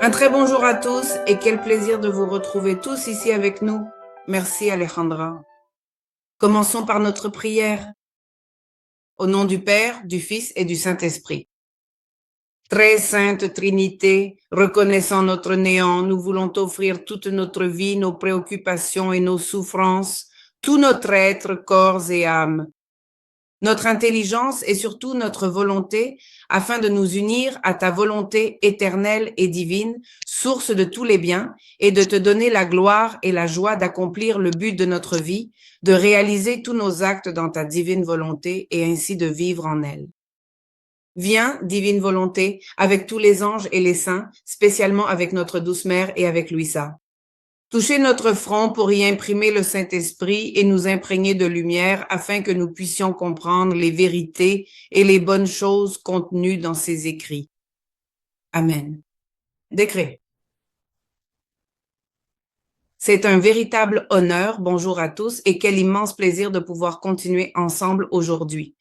Un très bonjour à tous et quel plaisir de vous retrouver tous ici avec nous. Merci Alejandra. Commençons par notre prière. Au nom du Père, du Fils et du Saint-Esprit. Très sainte Trinité, reconnaissant notre néant, nous voulons t'offrir toute notre vie, nos préoccupations et nos souffrances, tout notre être, corps et âme, notre intelligence et surtout notre volonté, afin de nous unir à ta volonté éternelle et divine, source de tous les biens, et de te donner la gloire et la joie d'accomplir le but de notre vie, de réaliser tous nos actes dans ta divine volonté et ainsi de vivre en elle. Viens, divine volonté, avec tous les anges et les saints, spécialement avec notre douce mère et avec Louisa. Touchez notre front pour y imprimer le Saint-Esprit et nous imprégner de lumière afin que nous puissions comprendre les vérités et les bonnes choses contenues dans ses écrits. Amen. Décret. C'est un véritable honneur, bonjour à tous, et quel immense plaisir de pouvoir continuer ensemble aujourd'hui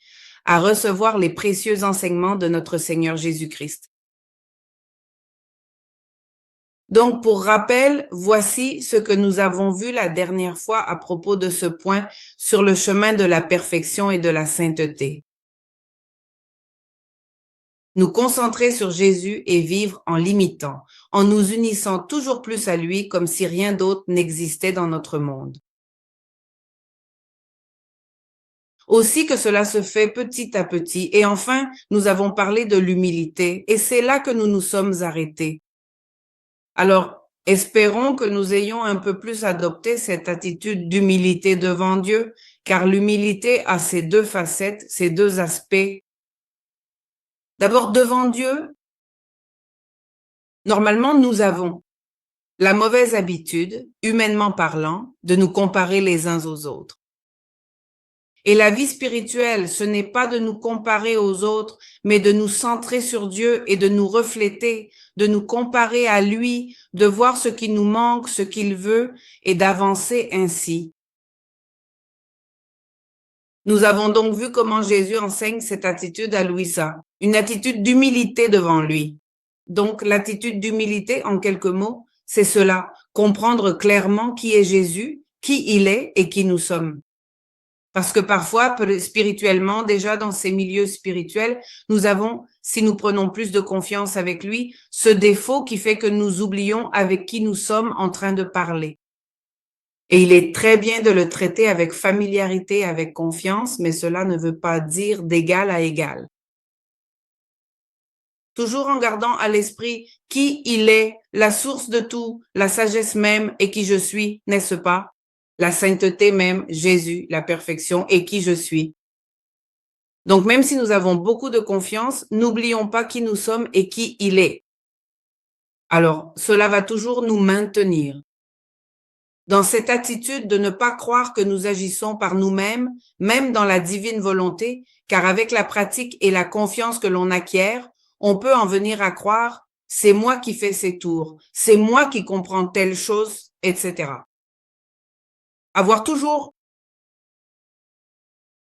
à recevoir les précieux enseignements de notre Seigneur Jésus-Christ. Donc, pour rappel, voici ce que nous avons vu la dernière fois à propos de ce point sur le chemin de la perfection et de la sainteté. Nous concentrer sur Jésus et vivre en l'imitant, en nous unissant toujours plus à lui comme si rien d'autre n'existait dans notre monde. Aussi que cela se fait petit à petit. Et enfin, nous avons parlé de l'humilité et c'est là que nous nous sommes arrêtés. Alors, espérons que nous ayons un peu plus adopté cette attitude d'humilité devant Dieu, car l'humilité a ces deux facettes, ces deux aspects. D'abord, devant Dieu, normalement, nous avons la mauvaise habitude, humainement parlant, de nous comparer les uns aux autres. Et la vie spirituelle, ce n'est pas de nous comparer aux autres, mais de nous centrer sur Dieu et de nous refléter, de nous comparer à lui, de voir ce qui nous manque, ce qu'il veut et d'avancer ainsi. Nous avons donc vu comment Jésus enseigne cette attitude à Louisa, une attitude d'humilité devant lui. Donc l'attitude d'humilité, en quelques mots, c'est cela, comprendre clairement qui est Jésus, qui il est et qui nous sommes. Parce que parfois, spirituellement, déjà dans ces milieux spirituels, nous avons, si nous prenons plus de confiance avec lui, ce défaut qui fait que nous oublions avec qui nous sommes en train de parler. Et il est très bien de le traiter avec familiarité, avec confiance, mais cela ne veut pas dire d'égal à égal. Toujours en gardant à l'esprit qui il est, la source de tout, la sagesse même et qui je suis, n'est-ce pas? La sainteté même, Jésus, la perfection et qui je suis. Donc, même si nous avons beaucoup de confiance, n'oublions pas qui nous sommes et qui il est. Alors, cela va toujours nous maintenir dans cette attitude de ne pas croire que nous agissons par nous-mêmes, même dans la divine volonté, car avec la pratique et la confiance que l'on acquiert, on peut en venir à croire « c'est moi qui fais ces tours, c'est moi qui comprends telle chose, etc. » Avoir toujours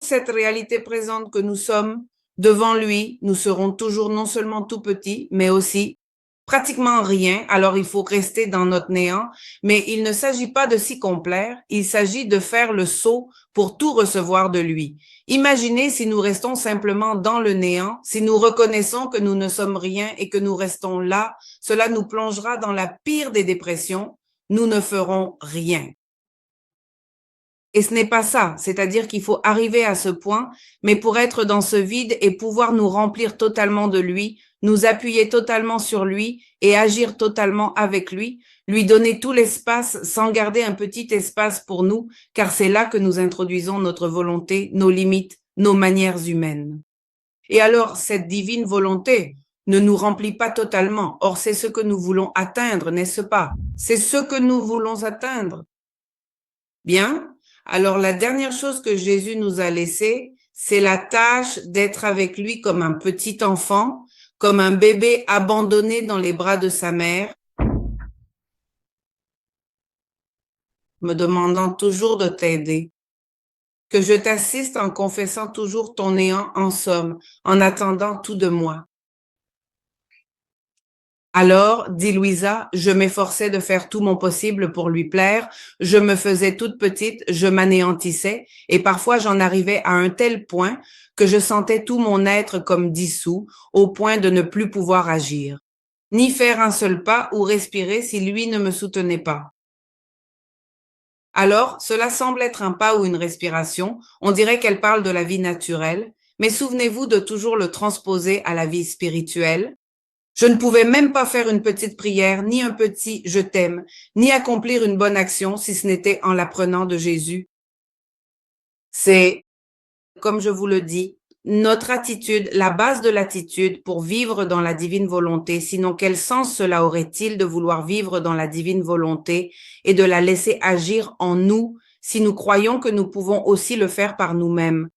cette réalité présente que nous sommes devant lui, nous serons toujours non seulement tout petits, mais aussi pratiquement rien, alors il faut rester dans notre néant, mais il ne s'agit pas de s'y complaire, il s'agit de faire le saut pour tout recevoir de lui. Imaginez si nous restons simplement dans le néant, si nous reconnaissons que nous ne sommes rien et que nous restons là, cela nous plongera dans la pire des dépressions, nous ne ferons rien. Et ce n'est pas ça, c'est-à-dire qu'il faut arriver à ce point, mais pour être dans ce vide et pouvoir nous remplir totalement de lui, nous appuyer totalement sur lui et agir totalement avec lui, lui donner tout l'espace sans garder un petit espace pour nous, car c'est là que nous introduisons notre volonté, nos limites, nos manières humaines. Et alors, cette divine volonté ne nous remplit pas totalement. Or, c'est ce que nous voulons atteindre, n'est-ce pas? C'est ce que nous voulons atteindre. Bien. Alors, la dernière chose que Jésus nous a laissée, c'est la tâche d'être avec lui comme un petit enfant, comme un bébé abandonné dans les bras de sa mère, me demandant toujours de t'aider, que je t'assiste en confessant toujours ton néant en somme, en attendant tout de moi. Alors, dit Louisa, je m'efforçais de faire tout mon possible pour lui plaire, je me faisais toute petite, je m'anéantissais, et parfois j'en arrivais à un tel point que je sentais tout mon être comme dissous, au point de ne plus pouvoir agir, ni faire un seul pas ou respirer si lui ne me soutenait pas. Alors, cela semble être un pas ou une respiration, on dirait qu'elle parle de la vie naturelle, mais souvenez-vous de toujours le transposer à la vie spirituelle. Je ne pouvais même pas faire une petite prière, ni un petit je t'aime, ni accomplir une bonne action si ce n'était en l'apprenant de Jésus. C'est, comme je vous le dis, notre attitude, la base de l'attitude pour vivre dans la divine volonté. Sinon, quel sens cela aurait-il de vouloir vivre dans la divine volonté et de la laisser agir en nous si nous croyons que nous pouvons aussi le faire par nous-mêmes?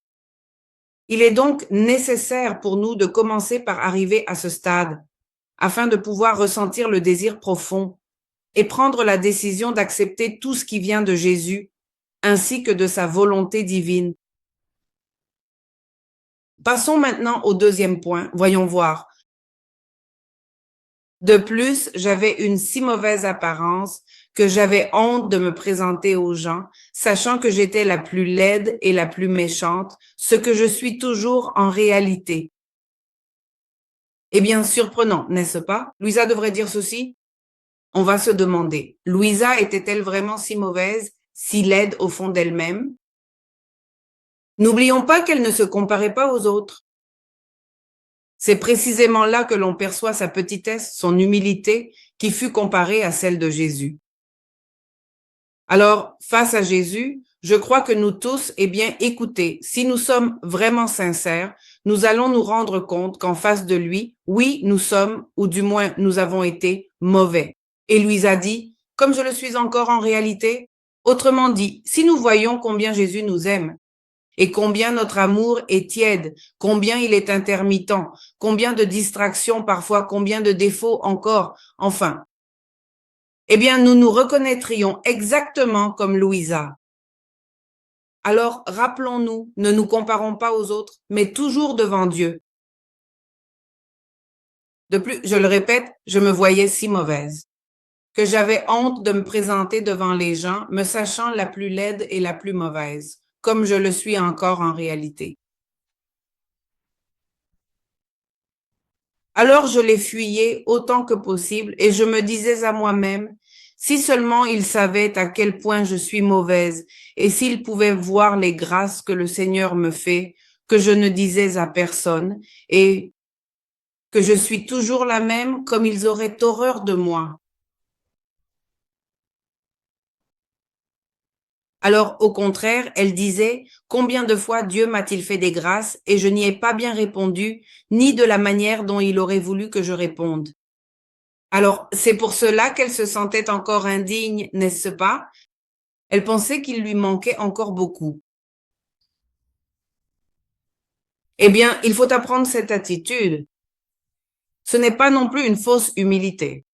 Il est donc nécessaire pour nous de commencer par arriver à ce stade, afin de pouvoir ressentir le désir profond et prendre la décision d'accepter tout ce qui vient de Jésus, ainsi que de sa volonté divine. Passons maintenant au deuxième point, voyons voir. De plus, j'avais une si mauvaise apparence que j'avais honte de me présenter aux gens, sachant que j'étais la plus laide et la plus méchante, ce que je suis toujours en réalité. Eh bien, surprenant, n'est-ce pas? Louisa devrait dire ceci. On va se demander, Louisa était-elle vraiment si mauvaise, si laide au fond d'elle-même? N'oublions pas qu'elle ne se comparait pas aux autres. C'est précisément là que l'on perçoit sa petitesse, son humilité, qui fut comparée à celle de Jésus. Alors, face à Jésus, je crois que nous tous, eh bien, écoutez, si nous sommes vraiment sincères, nous allons nous rendre compte qu'en face de lui, oui, nous sommes, ou du moins nous avons été, mauvais. Et Louisa dit, comme je le suis encore en réalité, autrement dit, si nous voyons combien Jésus nous aime, et combien notre amour est tiède, combien il est intermittent, combien de distractions parfois, combien de défauts encore, enfin, eh bien, nous nous reconnaîtrions exactement comme Louisa. Alors, rappelons-nous, ne nous comparons pas aux autres, mais toujours devant Dieu. De plus, je le répète, je me voyais si mauvaise, que j'avais honte de me présenter devant les gens, me sachant la plus laide et la plus mauvaise, comme je le suis encore en réalité. Alors je les fuyais autant que possible et je me disais à moi-même, si seulement ils savaient à quel point je suis mauvaise et s'ils pouvaient voir les grâces que le Seigneur me fait, que je ne disais à personne et que je suis toujours la même, comme ils auraient horreur de moi. Alors, au contraire, elle disait, combien de fois Dieu m'a-t-il fait des grâces et je n'y ai pas bien répondu, ni de la manière dont il aurait voulu que je réponde. Alors, c'est pour cela qu'elle se sentait encore indigne, n'est-ce pas? Elle pensait qu'il lui manquait encore beaucoup. Eh bien, il faut apprendre cette attitude. Ce n'est pas non plus une fausse humilité.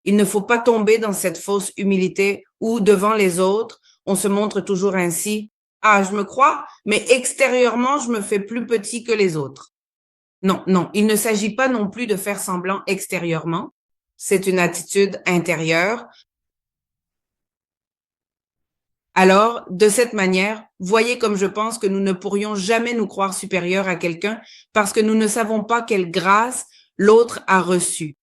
Il ne faut pas tomber dans cette fausse humilité où, devant les autres, on se montre toujours ainsi. Ah, je me crois, mais extérieurement, je me fais plus petit que les autres. Non, non, il ne s'agit pas non plus de faire semblant extérieurement. C'est une attitude intérieure. Alors, de cette manière, voyez comme je pense que nous ne pourrions jamais nous croire supérieurs à quelqu'un parce que nous ne savons pas quelle grâce l'autre a reçue.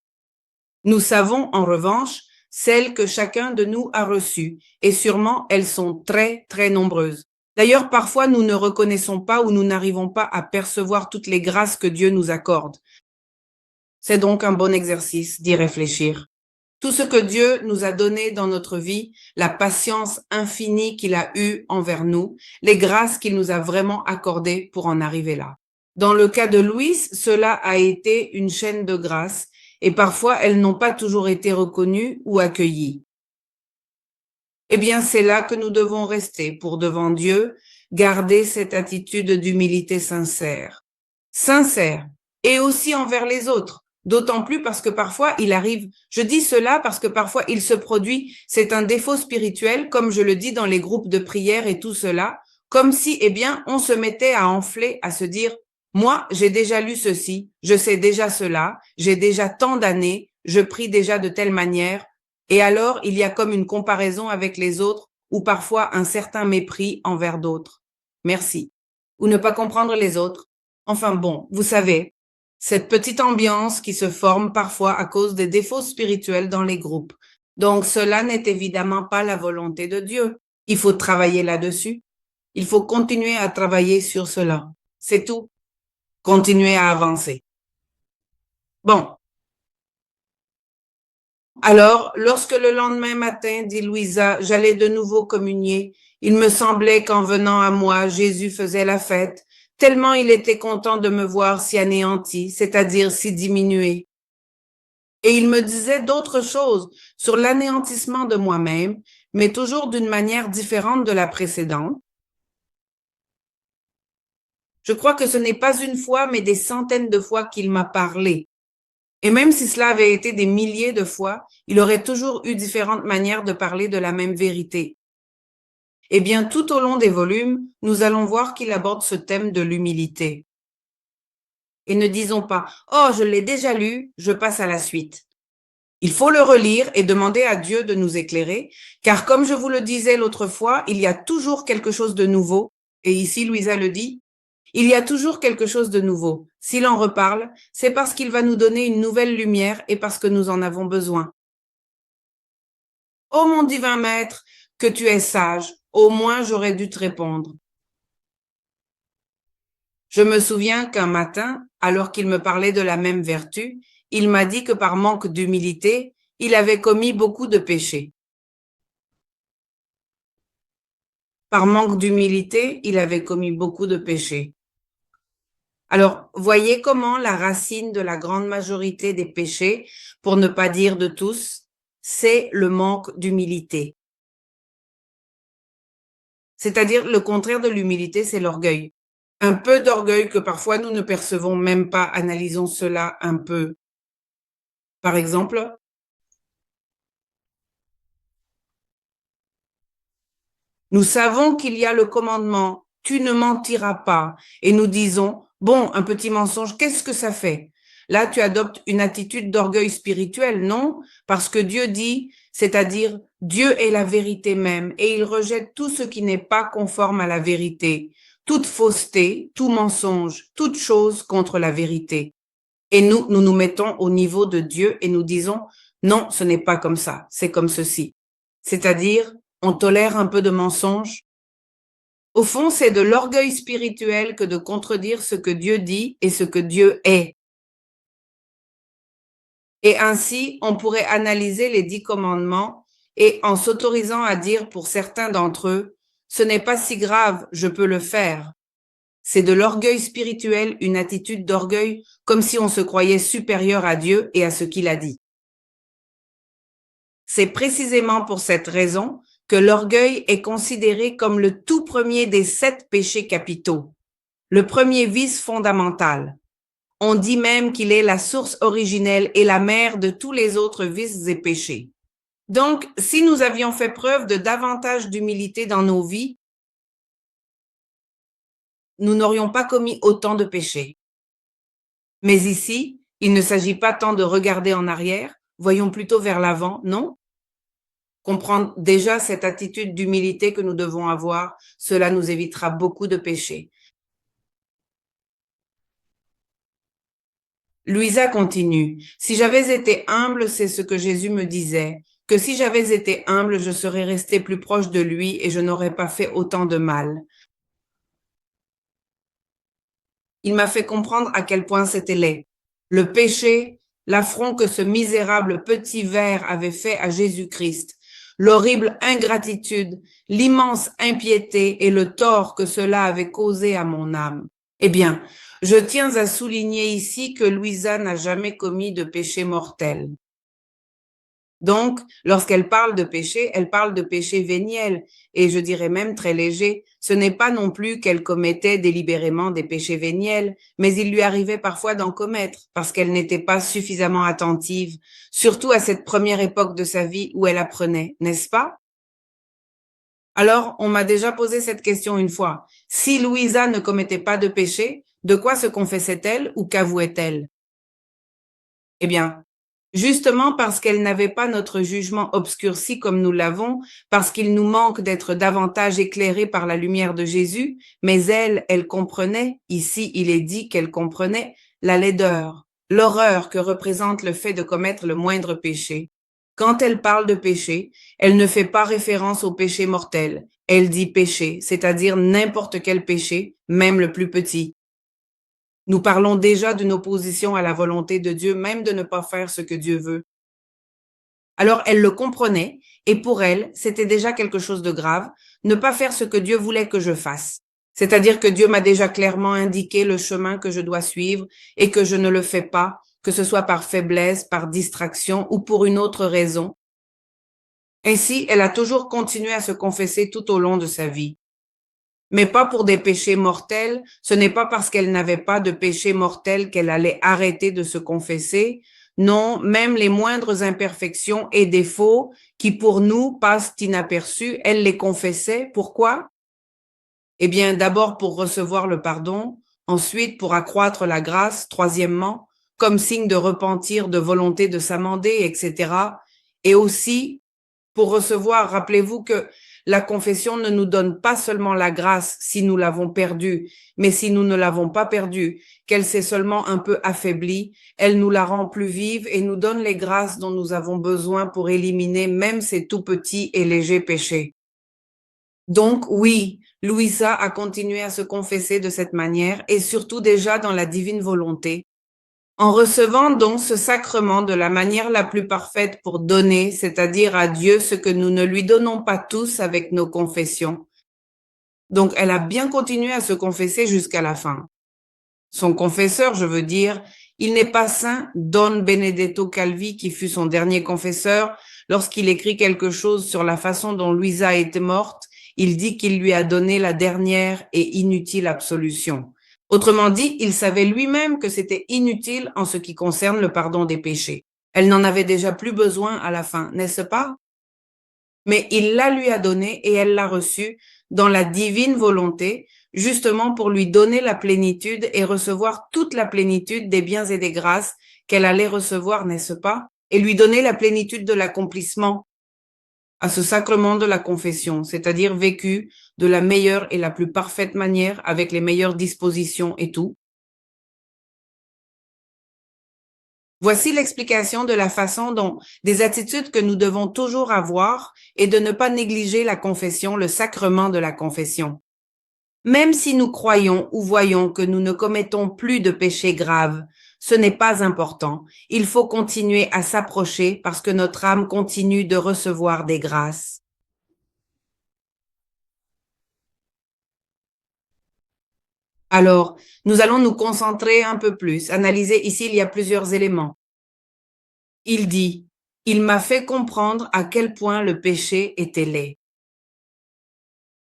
Nous savons, en revanche, celles que chacun de nous a reçues, et sûrement elles sont très, très nombreuses. D'ailleurs, parfois, nous ne reconnaissons pas ou nous n'arrivons pas à percevoir toutes les grâces que Dieu nous accorde. C'est donc un bon exercice d'y réfléchir. Tout ce que Dieu nous a donné dans notre vie, la patience infinie qu'il a eue envers nous, les grâces qu'il nous a vraiment accordées pour en arriver là. Dans le cas de Louise, cela a été une chaîne de grâce et parfois elles n'ont pas toujours été reconnues ou accueillies. Eh bien, c'est là que nous devons rester pour devant Dieu, garder cette attitude d'humilité sincère. Sincère et aussi envers les autres. D'autant plus parce que parfois il arrive, je dis cela parce que parfois il se produit, c'est un défaut spirituel, comme je le dis dans les groupes de prière et tout cela, comme si, eh bien, on se mettait à enfler, à se dire, moi, j'ai déjà lu ceci, je sais déjà cela, j'ai déjà tant d'années, je prie déjà de telle manière, et alors il y a comme une comparaison avec les autres ou parfois un certain mépris envers d'autres. Merci. Ou ne pas comprendre les autres. Enfin bon, vous savez, cette petite ambiance qui se forme parfois à cause des défauts spirituels dans les groupes. Donc cela n'est évidemment pas la volonté de Dieu. Il faut travailler là-dessus. Il faut continuer à travailler sur cela. C'est tout. Continuer à avancer. Bon. Alors, lorsque le lendemain matin, dit Louisa, j'allais de nouveau communier, il me semblait qu'en venant à moi, Jésus faisait la fête, tellement il était content de me voir si anéanti, c'est-à-dire si diminué. Et il me disait d'autres choses sur l'anéantissement de moi-même, mais toujours d'une manière différente de la précédente. Je crois que ce n'est pas une fois, mais des centaines de fois qu'il m'a parlé. Et même si cela avait été des milliers de fois, il aurait toujours eu différentes manières de parler de la même vérité. Eh bien, tout au long des volumes, nous allons voir qu'il aborde ce thème de l'humilité. Et ne disons pas « Oh, je l'ai déjà lu, je passe à la suite ». Il faut le relire et demander à Dieu de nous éclairer, car comme je vous le disais l'autre fois, il y a toujours quelque chose de nouveau, et ici Louisa le dit, il y a toujours quelque chose de nouveau. S'il en reparle, c'est parce qu'il va nous donner une nouvelle lumière et parce que nous en avons besoin. Ô mon divin maître, que tu es sage, au moins j'aurais dû te répondre. Je me souviens qu'un matin, alors qu'il me parlait de la même vertu, il m'a dit que par manque d'humilité, il avait commis beaucoup de péchés. Par manque d'humilité, il avait commis beaucoup de péchés. Alors, voyez comment la racine de la grande majorité des péchés, pour ne pas dire de tous, c'est le manque d'humilité. C'est-à-dire le contraire de l'humilité, c'est l'orgueil. Un peu d'orgueil que parfois nous ne percevons même pas. Analysons cela un peu. Par exemple, nous savons qu'il y a le commandement « tu ne mentiras pas » et nous disons « bon, un petit mensonge, qu'est-ce que ça fait ?» Là, tu adoptes une attitude d'orgueil spirituel, non? Parce que Dieu dit, c'est-à-dire Dieu est la vérité même et il rejette tout ce qui n'est pas conforme à la vérité, toute fausseté, tout mensonge, toute chose contre la vérité. Et nous nous mettons au niveau de Dieu et nous disons non, ce n'est pas comme ça, c'est comme ceci. C'est-à-dire, on tolère un peu de mensonge. Au fond, c'est de l'orgueil spirituel que de contredire ce que Dieu dit et ce que Dieu est. Et ainsi, on pourrait analyser les 10 commandements et en s'autorisant à dire pour certains d'entre eux, ce n'est pas si grave, je peux le faire. C'est de l'orgueil spirituel, une attitude d'orgueil, comme si on se croyait supérieur à Dieu et à ce qu'il a dit. C'est précisément pour cette raison que l'orgueil est considéré comme le tout premier des 7 péchés capitaux, le premier vice fondamental. On dit même qu'il est la source originelle et la mère de tous les autres vices et péchés. Donc, si nous avions fait preuve de davantage d'humilité dans nos vies, nous n'aurions pas commis autant de péchés. Mais ici, il ne s'agit pas tant de regarder en arrière, voyons plutôt vers l'avant, non? Comprendre déjà cette attitude d'humilité que nous devons avoir, cela nous évitera beaucoup de péchés. Louisa continue. Si j'avais été humble, c'est ce que Jésus me disait, que si j'avais été humble, je serais restée plus proche de lui et je n'aurais pas fait autant de mal. Il m'a fait comprendre à quel point c'était laid. Le péché, l'affront que ce misérable petit ver avait fait à Jésus-Christ, l'horrible ingratitude, l'immense impiété et le tort que cela avait causé à mon âme. Eh bien, je tiens à souligner ici que Louisa n'a jamais commis de péché mortel. Donc, lorsqu'elle parle de péché, elle parle de péché véniel, et je dirais même très léger. Ce n'est pas non plus qu'elle commettait délibérément des péchés véniels, mais il lui arrivait parfois d'en commettre, parce qu'elle n'était pas suffisamment attentive, surtout à cette première époque de sa vie où elle apprenait, n'est-ce pas? Alors, on m'a déjà posé cette question une fois. Si Louisa ne commettait pas de péché, de quoi se confessait-elle ou qu'avouait-elle? Eh bien, Justement parce qu'elle n'avait pas notre jugement obscurci comme nous l'avons, parce qu'il nous manque d'être davantage éclairés par la lumière de Jésus, mais elle comprenait, ici il est dit qu'elle comprenait, la laideur, l'horreur que représente le fait de commettre le moindre péché. Quand elle parle de péché, elle ne fait pas référence au péché mortel. Elle dit péché, c'est-à-dire n'importe quel péché, même le plus petit. Nous parlons déjà d'une opposition à la volonté de Dieu, même de ne pas faire ce que Dieu veut. Alors elle le comprenait, et pour elle, c'était déjà quelque chose de grave, ne pas faire ce que Dieu voulait que je fasse. C'est-à-dire que Dieu m'a déjà clairement indiqué le chemin que je dois suivre et que je ne le fais pas, que ce soit par faiblesse, par distraction ou pour une autre raison. Ainsi, elle a toujours continué à se confesser tout au long de sa vie. Mais pas pour des péchés mortels, ce n'est pas parce qu'elle n'avait pas de péché mortel qu'elle allait arrêter de se confesser. Non, même les moindres imperfections et défauts qui pour nous passent inaperçus, elle les confessait. Pourquoi? Eh bien, d'abord pour recevoir le pardon, ensuite pour accroître la grâce, troisièmement, comme signe de repentir, de volonté de s'amender, etc. Et aussi pour recevoir, rappelez-vous que la confession ne nous donne pas seulement la grâce si nous l'avons perdue, mais si nous ne l'avons pas perdue, qu'elle s'est seulement un peu affaiblie, elle nous la rend plus vive et nous donne les grâces dont nous avons besoin pour éliminer même ces tout petits et légers péchés. Donc oui, Louisa a continué à se confesser de cette manière et surtout déjà dans la divine volonté, en recevant donc ce sacrement de la manière la plus parfaite pour donner, c'est-à-dire à Dieu ce que nous ne lui donnons pas tous avec nos confessions. Donc elle a bien continué à se confesser jusqu'à la fin. Son confesseur, je veux dire, il n'est pas saint, Don Benedetto Calvi, qui fut son dernier confesseur, lorsqu'il écrit quelque chose sur la façon dont Louisa était morte, il dit qu'il lui a donné la dernière et inutile absolution. Autrement dit, il savait lui-même que c'était inutile en ce qui concerne le pardon des péchés. Elle n'en avait déjà plus besoin à la fin, n'est-ce pas? Mais il la lui a donnée et elle l'a reçue dans la divine volonté, justement pour lui donner la plénitude et recevoir toute la plénitude des biens et des grâces qu'elle allait recevoir, n'est-ce pas? Et lui donner la plénitude de l'accomplissement à ce sacrement de la confession, c'est-à-dire vécu de la meilleure et la plus parfaite manière, avec les meilleures dispositions et tout. Voici l'explication de la façon dont des attitudes que nous devons toujours avoir et de ne pas négliger la confession, le sacrement de la confession. Même si nous croyons ou voyons que nous ne commettons plus de péchés graves, ce n'est pas important. Il faut continuer à s'approcher parce que notre âme continue de recevoir des grâces. Alors, nous allons nous concentrer un peu plus. Analyser ici, il y a plusieurs éléments. Il dit, il m'a fait comprendre à quel point le péché était laid.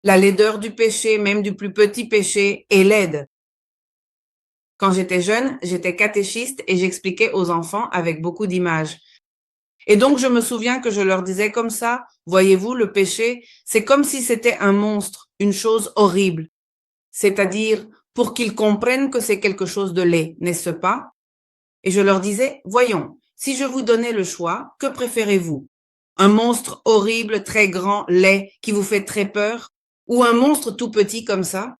La laideur du péché, même du plus petit péché, est laide. Quand j'étais jeune, j'étais catéchiste et j'expliquais aux enfants avec beaucoup d'images. Et donc, je me souviens que je leur disais comme ça, voyez-vous, le péché, c'est comme si c'était un monstre, une chose horrible. C'est-à-dire, pour qu'ils comprennent que c'est quelque chose de laid, n'est-ce pas? Et je leur disais, voyons, si je vous donnais le choix, que préférez-vous? Un monstre horrible, très grand, laid, qui vous fait très peur? Ou un monstre tout petit comme ça?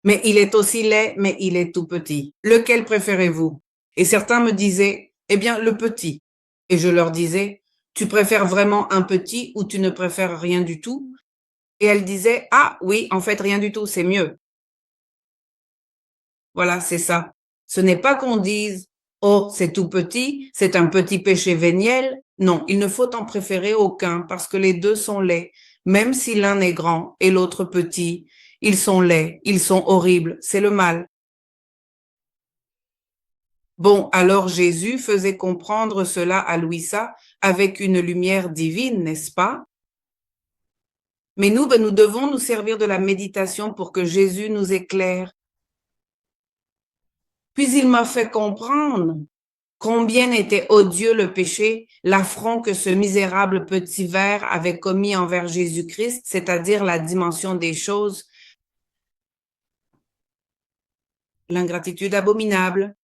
Mais il est aussi laid, mais il est tout petit. Lequel préférez-vous? Et certains me disaient, eh bien, le petit. Et je leur disais, tu préfères vraiment un petit ou tu ne préfères rien du tout? Et elles disaient, ah oui, en fait, rien du tout, c'est mieux. Voilà, c'est ça. Ce n'est pas qu'on dise, oh, c'est tout petit, c'est un petit péché véniel. Non, il ne faut en préférer aucun parce que les deux sont laids. Même si l'un est grand et l'autre petit, ils sont laids, ils sont horribles, c'est le mal. Bon, alors Jésus faisait comprendre cela à Louisa avec une lumière divine, n'est-ce pas? Mais nous, nous devons nous servir de la méditation pour que Jésus nous éclaire. Puis il m'a fait comprendre combien était odieux le péché, l'affront que ce misérable petit ver avait commis envers Jésus-Christ, c'est-à-dire la dimension des choses, l'ingratitude abominable.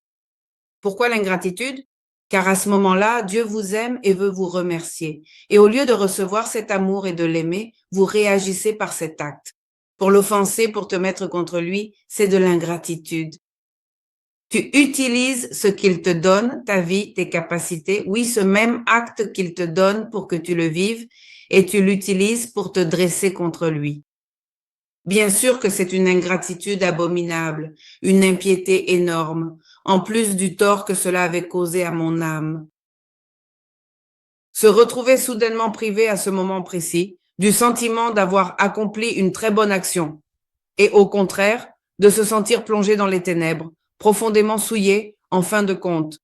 Pourquoi l'ingratitude? Car à ce moment-là, Dieu vous aime et veut vous remercier. Et au lieu de recevoir cet amour et de l'aimer, vous réagissez par cet acte. Pour l'offenser, pour te mettre contre lui, c'est de l'ingratitude. Tu utilises ce qu'il te donne, ta vie, tes capacités, oui, ce même acte qu'il te donne pour que tu le vives, et tu l'utilises pour te dresser contre lui. Bien sûr que c'est une ingratitude abominable, une impiété énorme, en plus du tort que cela avait causé à mon âme. Se retrouver soudainement privé à ce moment précis du sentiment d'avoir accompli une très bonne action, et au contraire, de se sentir plongé dans les ténèbres, profondément souillé en fin de compte.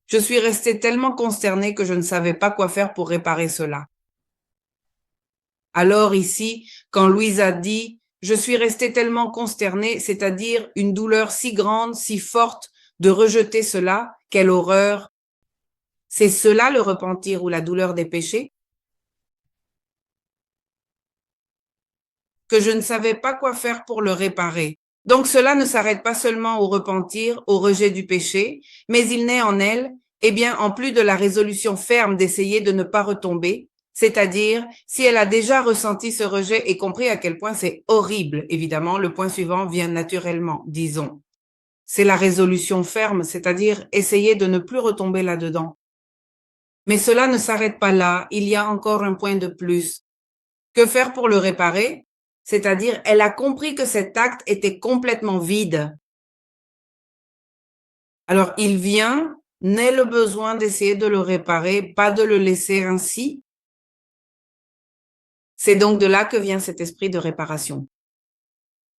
Je suis resté tellement consterné que je ne savais pas quoi faire pour réparer cela. Alors ici, quand Louise a dit « Je suis resté tellement consterné », c'est-à-dire une douleur si grande, si forte de rejeter cela, quelle horreur. C'est cela le repentir ou la douleur des péchés? Que je ne savais pas quoi faire pour le réparer. Donc cela ne s'arrête pas seulement au repentir, au rejet du péché, mais il naît en elle, eh bien, en plus de la résolution ferme d'essayer de ne pas retomber, c'est-à-dire, si elle a déjà ressenti ce rejet et compris à quel point c'est horrible, évidemment, le point suivant vient naturellement, disons. C'est la résolution ferme, c'est-à-dire essayer de ne plus retomber là-dedans. Mais cela ne s'arrête pas là, il y a encore un point de plus. Que faire pour le réparer? C'est-à-dire, elle a compris que cet acte était complètement vide. Alors, il vient, naît le besoin d'essayer de le réparer, pas de le laisser ainsi. C'est donc de là que vient cet esprit de réparation.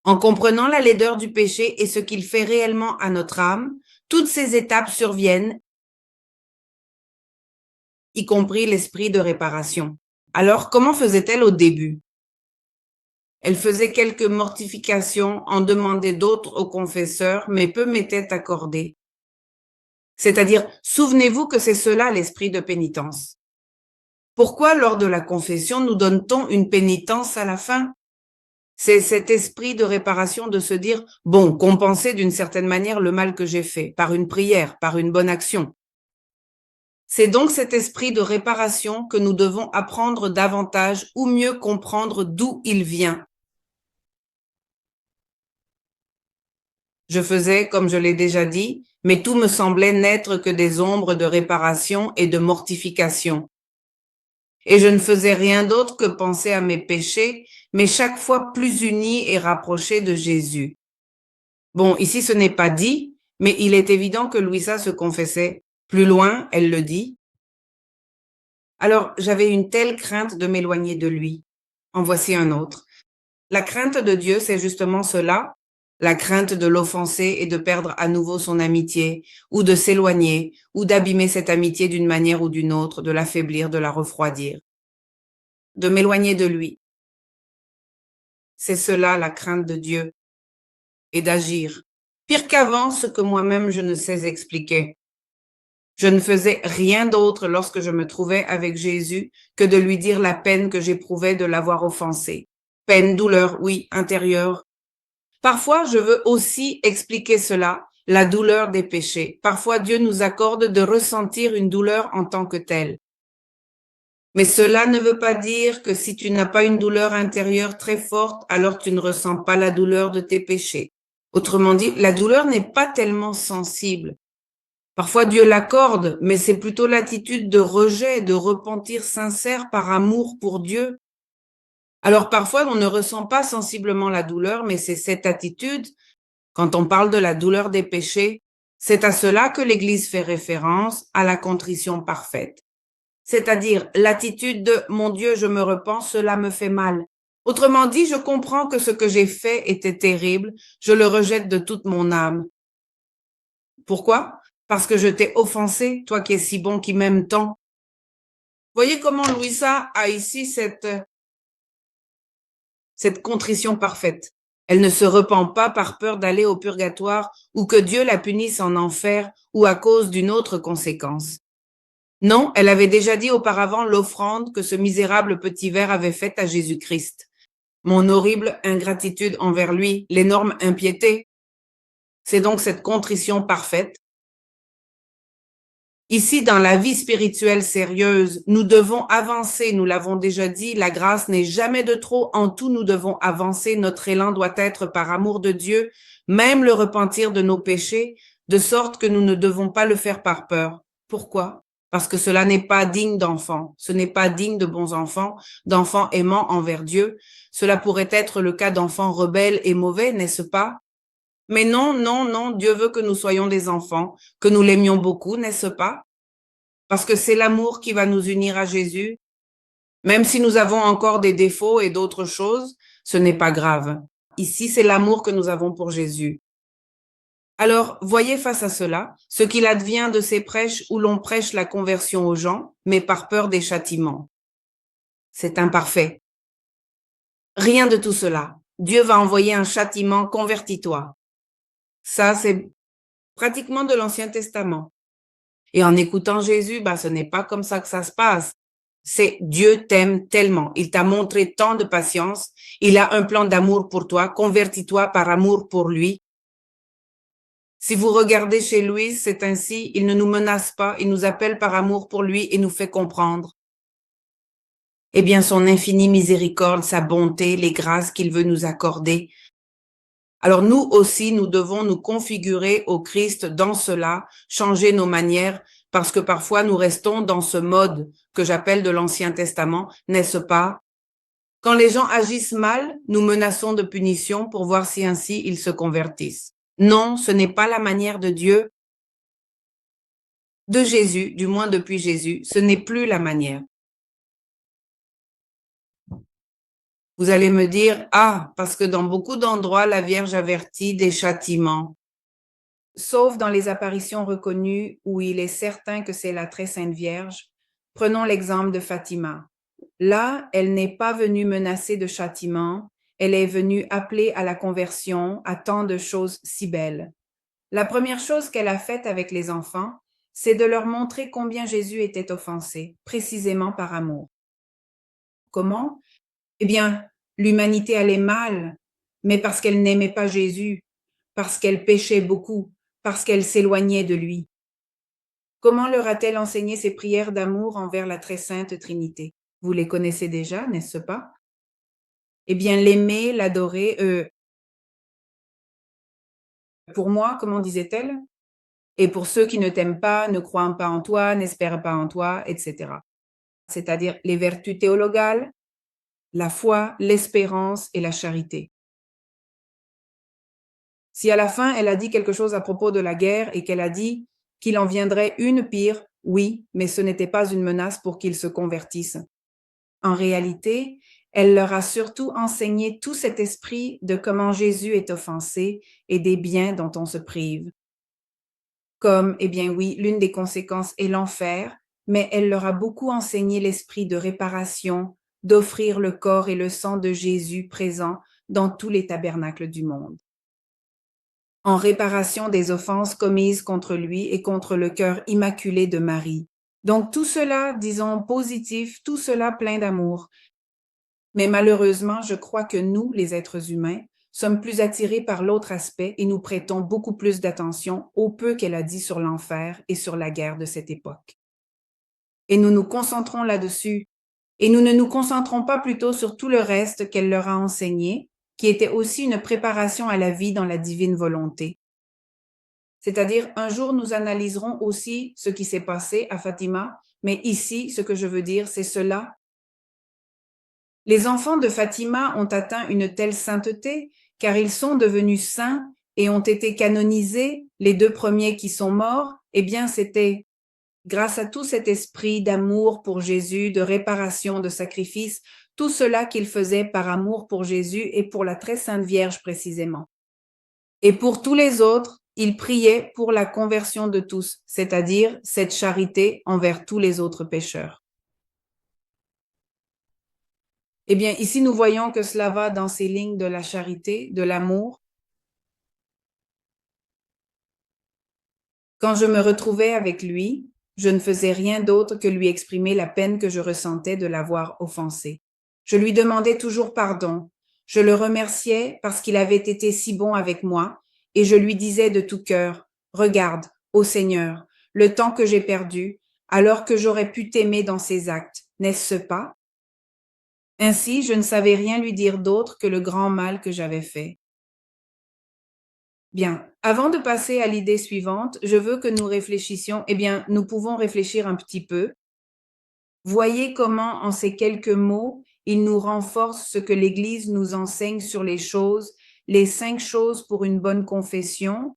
En comprenant la laideur du péché et ce qu'il fait réellement à notre âme, toutes ces étapes surviennent, y compris l'esprit de réparation. Alors, comment faisait-elle au début? Elle faisait quelques mortifications, en demandait d'autres au confesseur, mais peu m'étaient accordées. C'est-à-dire, souvenez-vous que c'est cela l'esprit de pénitence. Pourquoi lors de la confession nous donne-t-on une pénitence à la fin? C'est cet esprit de réparation de se dire, bon, compenser d'une certaine manière le mal que j'ai fait, par une prière, par une bonne action. C'est donc cet esprit de réparation que nous devons apprendre davantage ou mieux comprendre d'où il vient. Je faisais, comme je l'ai déjà dit, mais tout me semblait n'être que des ombres de réparation et de mortification. Et je ne faisais rien d'autre que penser à mes péchés, mais chaque fois plus unis et rapprochés de Jésus. Bon, ici ce n'est pas dit, mais il est évident que Louisa se confessait. Plus loin, elle le dit. Alors, j'avais une telle crainte de m'éloigner de lui. En voici un autre. La crainte de Dieu, c'est justement cela, la crainte de l'offenser et de perdre à nouveau son amitié, ou de s'éloigner, ou d'abîmer cette amitié d'une manière ou d'une autre, de l'affaiblir, de la refroidir, de m'éloigner de lui. C'est cela la crainte de Dieu, et d'agir. Pire qu'avant, ce que moi-même je ne sais expliquer. Je ne faisais rien d'autre lorsque je me trouvais avec Jésus que de lui dire la peine que j'éprouvais de l'avoir offensé. Peine, douleur, oui, intérieure. Parfois, je veux aussi expliquer cela, la douleur des péchés. Parfois, Dieu nous accorde de ressentir une douleur en tant que telle. Mais cela ne veut pas dire que si tu n'as pas une douleur intérieure très forte, alors tu ne ressens pas la douleur de tes péchés. Autrement dit, la douleur n'est pas tellement sensible. Parfois Dieu l'accorde, mais c'est plutôt l'attitude de rejet, de repentir sincère par amour pour Dieu. Alors parfois on ne ressent pas sensiblement la douleur, mais c'est cette attitude, quand on parle de la douleur des péchés, c'est à cela que l'Église fait référence, à la contrition parfaite. C'est-à-dire l'attitude de « mon Dieu, je me repens, cela me fait mal ». Autrement dit, je comprends que ce que j'ai fait était terrible, je le rejette de toute mon âme. Pourquoi? Parce que je t'ai offensé, toi qui es si bon, qui m'aimes tant. Voyez comment Louisa a ici cette contrition parfaite. Elle ne se repent pas par peur d'aller au purgatoire ou que Dieu la punisse en enfer ou à cause d'une autre conséquence. Non, elle avait déjà dit auparavant l'offrande que ce misérable petit ver avait faite à Jésus-Christ. Mon horrible ingratitude envers lui, l'énorme impiété. C'est donc cette contrition parfaite. Ici, dans la vie spirituelle sérieuse, nous devons avancer, nous l'avons déjà dit, la grâce n'est jamais de trop, en tout nous devons avancer, notre élan doit être par amour de Dieu, même le repentir de nos péchés, de sorte que nous ne devons pas le faire par peur. Pourquoi? Parce que cela n'est pas digne d'enfants, ce n'est pas digne de bons enfants, d'enfants aimants envers Dieu. Cela pourrait être le cas d'enfants rebelles et mauvais, n'est-ce pas? Mais non, non, non, Dieu veut que nous soyons des enfants, que nous l'aimions beaucoup, n'est-ce pas? Parce que c'est l'amour qui va nous unir à Jésus. Même si nous avons encore des défauts et d'autres choses, ce n'est pas grave. Ici, c'est l'amour que nous avons pour Jésus. Alors, voyez face à cela, ce qu'il advient de ces prêches où l'on prêche la conversion aux gens, mais par peur des châtiments. C'est imparfait. Rien de tout cela. Dieu va envoyer un châtiment, convertis-toi. Ça, c'est pratiquement de l'Ancien Testament. Et en écoutant Jésus, ce n'est pas comme ça que ça se passe. C'est Dieu t'aime tellement. Il t'a montré tant de patience. Il a un plan d'amour pour toi. Convertis-toi par amour pour lui. Si vous regardez chez lui, c'est ainsi. Il ne nous menace pas. Il nous appelle par amour pour lui et nous fait comprendre. Eh bien, son infinie miséricorde, sa bonté, les grâces qu'il veut nous accorder. Alors nous aussi, nous devons nous configurer au Christ dans cela, changer nos manières, parce que parfois nous restons dans ce mode que j'appelle de l'Ancien Testament, n'est-ce pas? Quand les gens agissent mal, nous menaçons de punition pour voir si ainsi ils se convertissent. Non, ce n'est pas la manière de Dieu, de Jésus, du moins depuis Jésus, ce n'est plus la manière. Vous allez me dire, parce que dans beaucoup d'endroits, la Vierge avertit des châtiments. Sauf dans les apparitions reconnues où il est certain que c'est la très sainte Vierge. Prenons l'exemple de Fatima. Là, elle n'est pas venue menacer de châtiment, elle est venue appeler à la conversion, à tant de choses si belles. La première chose qu'elle a faite avec les enfants, c'est de leur montrer combien Jésus était offensé, précisément par amour. Comment? Eh bien, l'humanité allait mal, mais parce qu'elle n'aimait pas Jésus, parce qu'elle péchait beaucoup, parce qu'elle s'éloignait de lui. Comment leur a-t-elle enseigné ses prières d'amour envers la très sainte Trinité? Vous les connaissez déjà, n'est-ce pas? Eh bien, l'aimer, l'adorer, pour moi, comment disait-elle? Et pour ceux qui ne t'aiment pas, ne croient pas en toi, n'espèrent pas en toi, etc. C'est-à-dire les vertus théologales, la foi, l'espérance et la charité. Si à la fin, elle a dit quelque chose à propos de la guerre et qu'elle a dit qu'il en viendrait une pire, oui, mais ce n'était pas une menace pour qu'ils se convertissent. En réalité, elle leur a surtout enseigné tout cet esprit de comment Jésus est offensé et des biens dont on se prive. Comme, eh bien oui, l'une des conséquences est l'enfer, mais elle leur a beaucoup enseigné l'esprit de réparation, d'offrir le corps et le sang de Jésus présent dans tous les tabernacles du monde, en réparation des offenses commises contre lui et contre le cœur immaculé de Marie. Donc tout cela, disons, positif, tout cela plein d'amour. Mais malheureusement, je crois que nous, les êtres humains, sommes plus attirés par l'autre aspect et nous prêtons beaucoup plus d'attention au peu qu'elle a dit sur l'enfer et sur la guerre de cette époque. Et nous nous concentrons là-dessus, et nous ne nous concentrons pas plutôt sur tout le reste qu'elle leur a enseigné, qui était aussi une préparation à la vie dans la divine volonté. C'est-à-dire, un jour, nous analyserons aussi ce qui s'est passé à Fatima, mais ici, ce que je veux dire, c'est cela. Les enfants de Fatima ont atteint une telle sainteté, car ils sont devenus saints et ont été canonisés, les deux premiers qui sont morts, eh bien, c'était grâce à tout cet esprit d'amour pour Jésus, de réparation, de sacrifice, tout cela qu'ils faisaient par amour pour Jésus et pour la très sainte Vierge précisément. Et pour tous les autres, ils priaient pour la conversion de tous, c'est-à-dire cette charité envers tous les autres pécheurs. Eh bien, ici, nous voyons que cela va dans ces lignes de la charité, de l'amour. Quand je me retrouvais avec lui, je ne faisais rien d'autre que lui exprimer la peine que je ressentais de l'avoir offensé. Je lui demandais toujours pardon. Je le remerciais parce qu'il avait été si bon avec moi et je lui disais de tout cœur, regarde, ô Seigneur, le temps que j'ai perdu, alors que j'aurais pu t'aimer dans ses actes, n'est-ce pas? Ainsi, je ne savais rien lui dire d'autre que le grand mal que j'avais fait. Bien, avant de passer à l'idée suivante, je veux que nous réfléchissions, nous pouvons réfléchir un petit peu. Voyez comment, en ces quelques mots, il nous renforce ce que l'Église nous enseigne sur les choses, les 5 choses pour une bonne confession,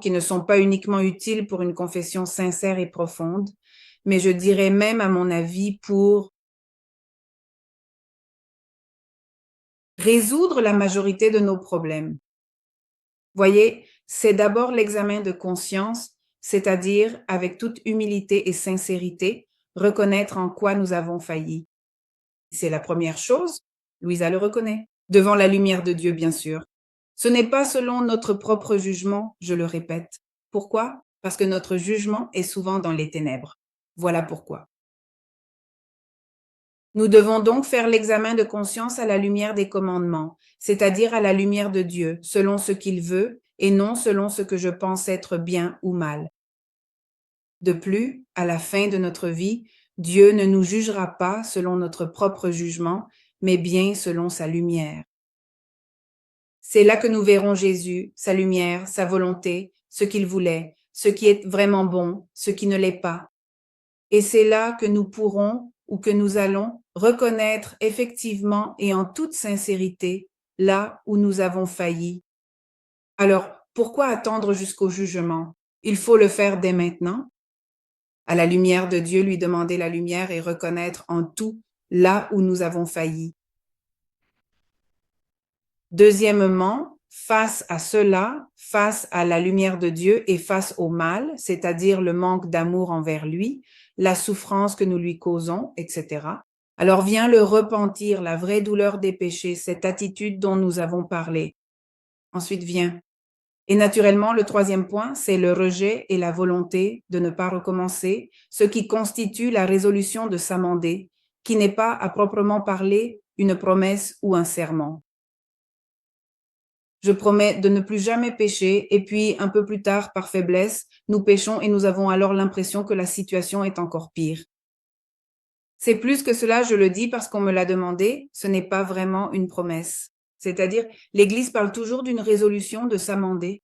qui ne sont pas uniquement utiles pour une confession sincère et profonde, mais je dirais même, à mon avis, pour résoudre la majorité de nos problèmes. Voyez, c'est d'abord l'examen de conscience, c'est-à-dire, avec toute humilité et sincérité, reconnaître en quoi nous avons failli. C'est la première chose, Louisa le reconnaît, devant la lumière de Dieu, bien sûr. Ce n'est pas selon notre propre jugement, je le répète. Pourquoi? Parce que notre jugement est souvent dans les ténèbres. Voilà pourquoi. Nous devons donc faire l'examen de conscience à la lumière des commandements, c'est-à-dire à la lumière de Dieu, selon ce qu'il veut et non selon ce que je pense être bien ou mal. De plus, à la fin de notre vie, Dieu ne nous jugera pas selon notre propre jugement, mais bien selon sa lumière. C'est là que nous verrons Jésus, sa lumière, sa volonté, ce qu'il voulait, ce qui est vraiment bon, ce qui ne l'est pas. Et c'est là que nous pourrons ou que nous allons reconnaître effectivement et en toute sincérité là où nous avons failli. Alors, pourquoi attendre jusqu'au jugement? Il faut le faire dès maintenant. À la lumière de Dieu, lui demander la lumière et reconnaître en tout là où nous avons failli. Deuxièmement, face à cela, face à la lumière de Dieu et face au mal, c'est-à-dire le manque d'amour envers lui, la souffrance que nous lui causons, etc. Alors vient le repentir, la vraie douleur des péchés, cette attitude dont nous avons parlé. Ensuite vient. Et naturellement, le troisième point, c'est le rejet et la volonté de ne pas recommencer, ce qui constitue la résolution de s'amender, qui n'est pas à proprement parler une promesse ou un serment. Je promets de ne plus jamais pécher, et puis un peu plus tard, par faiblesse, nous péchons et nous avons alors l'impression que la situation est encore pire. C'est plus que cela, je le dis parce qu'on me l'a demandé, ce n'est pas vraiment une promesse. C'est-à-dire, l'Église parle toujours d'une résolution de s'amender,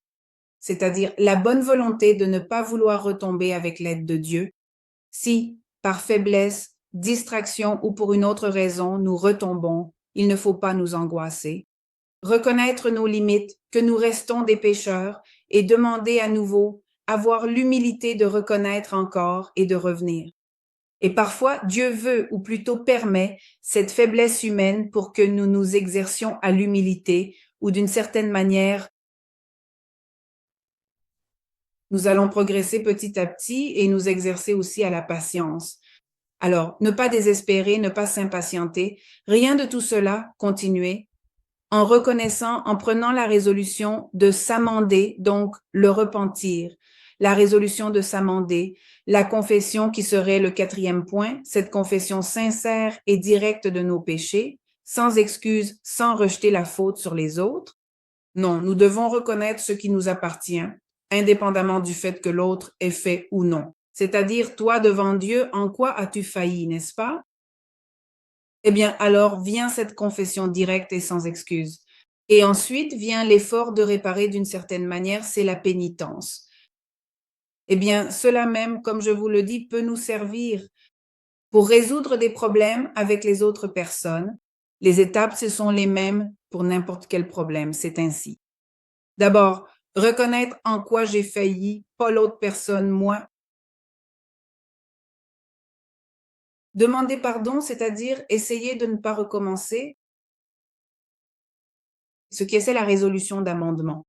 c'est-à-dire la bonne volonté de ne pas vouloir retomber avec l'aide de Dieu. Si, par faiblesse, distraction ou pour une autre raison, nous retombons, il ne faut pas nous angoisser. Reconnaître nos limites, que nous restons des pécheurs et demander à nouveau, avoir l'humilité de reconnaître encore et de revenir. Et parfois, Dieu veut, ou plutôt permet, cette faiblesse humaine pour que nous nous exercions à l'humilité ou d'une certaine manière, nous allons progresser petit à petit et nous exercer aussi à la patience. Alors, ne pas désespérer, ne pas s'impatienter, rien de tout cela, continuer, en reconnaissant, en prenant la résolution de s'amender, donc le repentir, la résolution de s'amender, la confession qui serait le 4e point, cette confession sincère et directe de nos péchés, sans excuse, sans rejeter la faute sur les autres. Non, nous devons reconnaître ce qui nous appartient, indépendamment du fait que l'autre ait fait ou non. C'est-à-dire, toi devant Dieu, en quoi as-tu failli, n'est-ce pas? Eh bien, alors vient cette confession directe et sans excuse. Et ensuite vient l'effort de réparer d'une certaine manière, c'est la pénitence. Eh bien, cela même, comme je vous le dis, peut nous servir pour résoudre des problèmes avec les autres personnes. Les étapes, ce sont les mêmes pour n'importe quel problème, c'est ainsi. D'abord, reconnaître en quoi j'ai failli, pas l'autre personne, moi. Demander pardon, c'est-à-dire essayer de ne pas recommencer, ce qui est c'est la résolution d'amendement.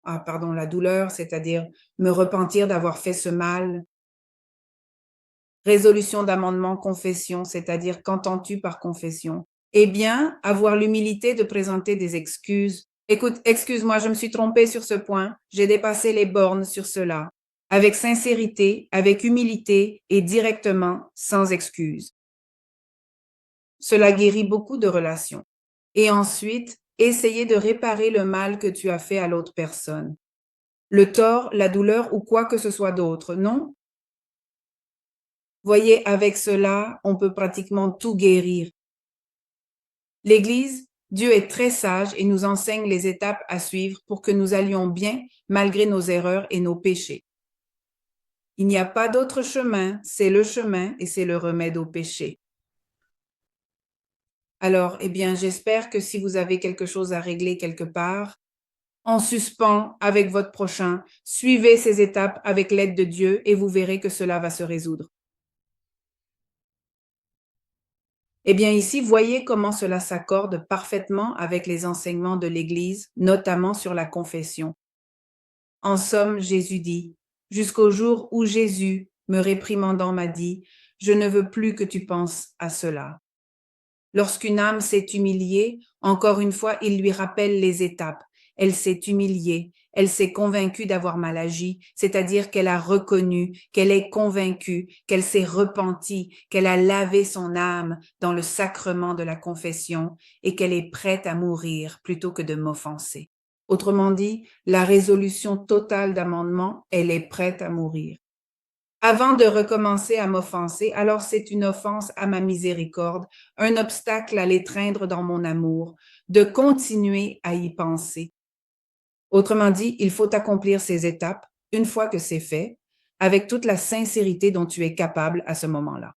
Ah, pardon, la douleur, c'est-à-dire me repentir d'avoir fait ce mal. Résolution d'amendement, confession, c'est-à-dire qu'entends-tu par confession? Eh bien, avoir l'humilité de présenter des excuses. Écoute, excuse-moi, je me suis trompée sur ce point. J'ai dépassé les bornes sur cela. Avec sincérité, avec humilité et directement, sans excuse. Cela guérit beaucoup de relations. Et ensuite, essayer de réparer le mal que tu as fait à l'autre personne. Le tort, la douleur ou quoi que ce soit d'autre, non? Voyez, avec cela, on peut pratiquement tout guérir. L'Église, Dieu est très sage et nous enseigne les étapes à suivre pour que nous allions bien malgré nos erreurs et nos péchés. Il n'y a pas d'autre chemin, c'est le chemin et c'est le remède au péché. Alors, eh bien, j'espère que si vous avez quelque chose à régler quelque part, en suspens avec votre prochain, suivez ces étapes avec l'aide de Dieu et vous verrez que cela va se résoudre. Eh bien, ici, voyez comment cela s'accorde parfaitement avec les enseignements de l'Église, notamment sur la confession. En somme, Jésus dit, « Jusqu'au jour où Jésus, me réprimandant, m'a dit, « Je ne veux plus que tu penses à cela. » Lorsqu'une âme s'est humiliée, encore une fois, il lui rappelle les étapes. Elle s'est humiliée, elle s'est convaincue d'avoir mal agi, c'est-à-dire qu'elle a reconnu, qu'elle est convaincue, qu'elle s'est repentie, qu'elle a lavé son âme dans le sacrement de la confession et qu'elle est prête à mourir plutôt que de m'offenser. Autrement dit, la résolution totale d'amendement, elle est prête à mourir. Avant de recommencer à m'offenser, alors c'est une offense à ma miséricorde, un obstacle à l'étreindre dans mon amour, de continuer à y penser. Autrement dit, il faut accomplir ces étapes, une fois que c'est fait, avec toute la sincérité dont tu es capable à ce moment-là.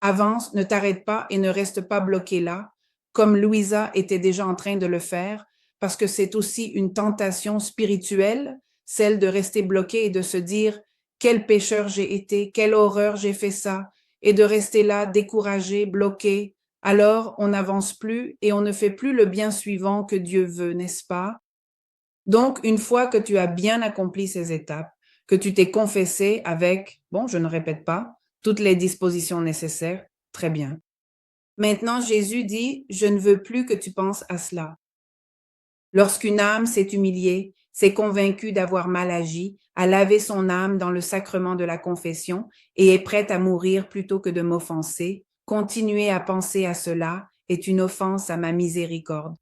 Avance, ne t'arrête pas et ne reste pas bloqué là, comme Louisa était déjà en train de le faire, parce que c'est aussi une tentation spirituelle, celle de rester bloqué et de se dire « quel pécheur j'ai été, quelle horreur j'ai fait ça », et de rester là découragé, bloqué. Alors, on n'avance plus et on ne fait plus le bien suivant que Dieu veut, n'est-ce pas? Donc, une fois que tu as bien accompli ces étapes, que tu t'es confessé avec, bon, je ne répète pas, toutes les dispositions nécessaires, très bien. Maintenant, Jésus dit, je ne veux plus que tu penses à cela. Lorsqu'une âme s'est humiliée, s'est convaincue d'avoir mal agi, a lavé son âme dans le sacrement de la confession et est prête à mourir plutôt que de m'offenser, continuer à penser à cela est une offense à ma miséricorde.